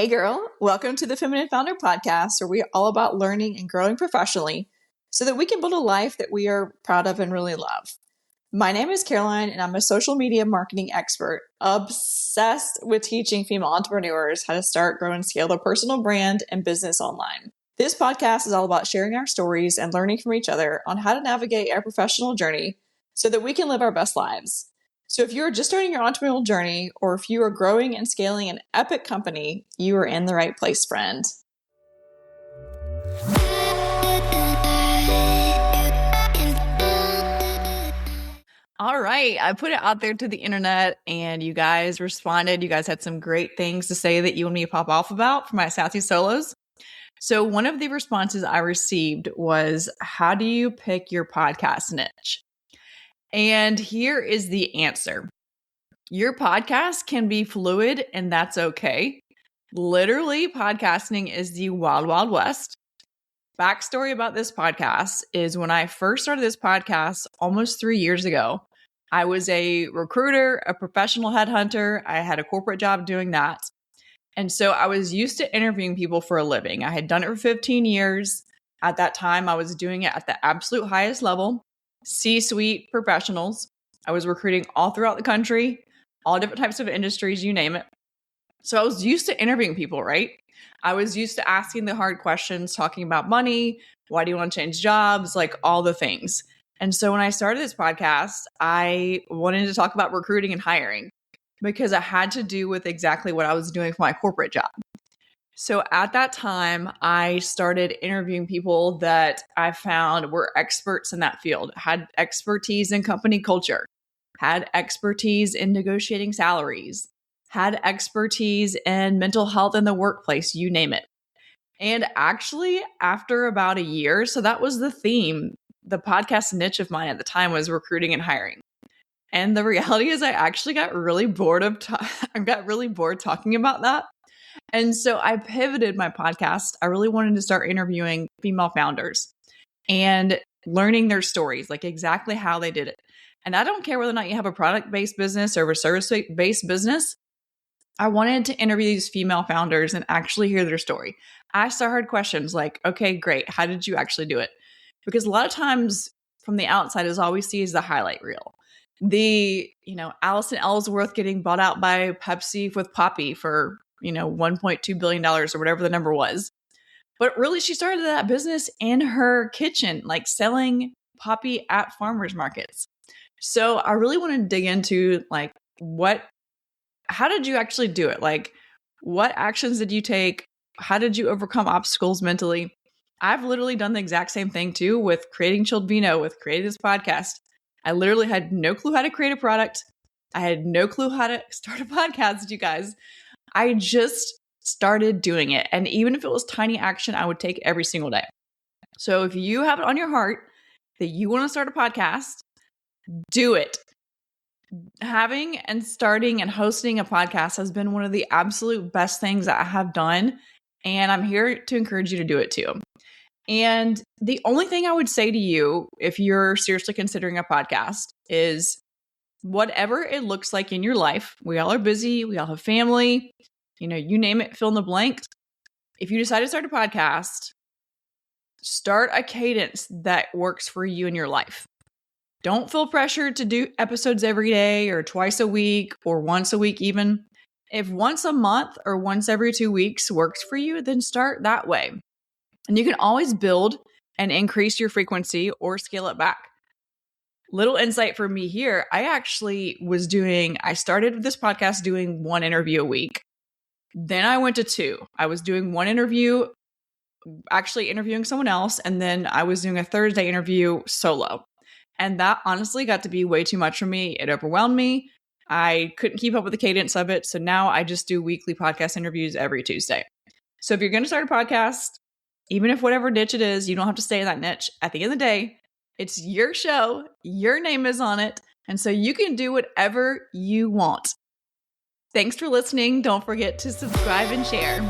Hey girl, welcome to the Feminine Founder Podcast, where we're all about learning and growing professionally so that we can build a life that we are proud of and really love. My name is Caroline, and I'm a social media marketing expert, obsessed with teaching female entrepreneurs how to start, grow, and scale their personal brand and business online. This podcast is all about sharing our stories and learning from each other on how to navigate our professional journey so that we can live our best lives. So if you're just starting your entrepreneurial journey, or if you are growing and scaling an epic company, you are in the right place, friend. All right. I put it out there to the internet and you guys responded. You guys had some great things to say that you want me to pop off about for my Sassy solos. So one of the responses I received was, how do you pick your podcast niche? And here is the answer. Your podcast can be fluid, and that's okay. Literally, podcasting is the wild, wild west. Backstory about this podcast is when I first started this podcast almost 3 years ago, I was a recruiter, a professional headhunter. I had a corporate job doing that. And so I was used to interviewing people for a living. I had done it for 15 years. At that time, I was doing it at the absolute highest level. C-suite professionals. I was recruiting all throughout the country, all different types of industries, you name it. So I was used to interviewing people, right? I was used to asking the hard questions, talking about money, why do you want to change jobs, like all the things. And so when I started this podcast, I wanted to talk about recruiting and hiring because it had to do with exactly what I was doing for my corporate job. So at that time, I started interviewing people that I found were experts in that field, had expertise in company culture, had expertise in negotiating salaries, had expertise in mental health in the workplace, you name it. And actually, after about a year, so that was the theme, the podcast niche of mine at the time was recruiting and hiring. And the reality is I actually got really bored talking about that. And so I pivoted my podcast. I really wanted to start interviewing female founders and learning their stories, like exactly how they did it. And I don't care whether or not you have a product-based business or a service-based business. I wanted to interview these female founders and actually hear their story. I asked hard questions like, okay, great. How did you actually do it? Because a lot of times from the outside is all we see is the highlight reel. Allison Ellsworth getting bought out by Pepsi with Poppy for, $1.2 billion or whatever the number was. But really, she started that business in her kitchen, like selling Poppy at farmers markets. So I really want to dig into how did you actually do it? Like, what actions did you take? How did you overcome obstacles mentally? I've literally done the exact same thing too with creating ChilledVino, with creating this podcast. I literally had no clue how to create a product. I had no clue how to start a podcast, you guys. I just started doing it. And even if it was tiny action, I would take every single day. So if you have it on your heart that you want to start a podcast, do it. Having and starting and hosting a podcast has been one of the absolute best things that I have done. And I'm here to encourage you to do it too. And the only thing I would say to you, if you're seriously considering a podcast, is whatever it looks like in your life, we all are busy, we all have family, you name it, fill in the blank. If you decide to start a podcast, start a cadence that works for you in your life. Don't feel pressured to do episodes every day or twice a week or once a week even. If once a month or once every 2 weeks works for you, then start that way. And you can always build and increase your frequency or scale it back. Little insight for me here. I started this podcast doing 1 interview a week. Then I went to 2. I was doing 1 interview, actually interviewing someone else. And then I was doing a Thursday interview solo. And that honestly got to be way too much for me. It overwhelmed me. I couldn't keep up with the cadence of it. So now I just do weekly podcast interviews every Tuesday. So if you're going to start a podcast, even if whatever niche it is, you don't have to stay in that niche. At the end of the day, it's your show. Your name is on it. And so you can do whatever you want. Thanks for listening. Don't forget to subscribe and share.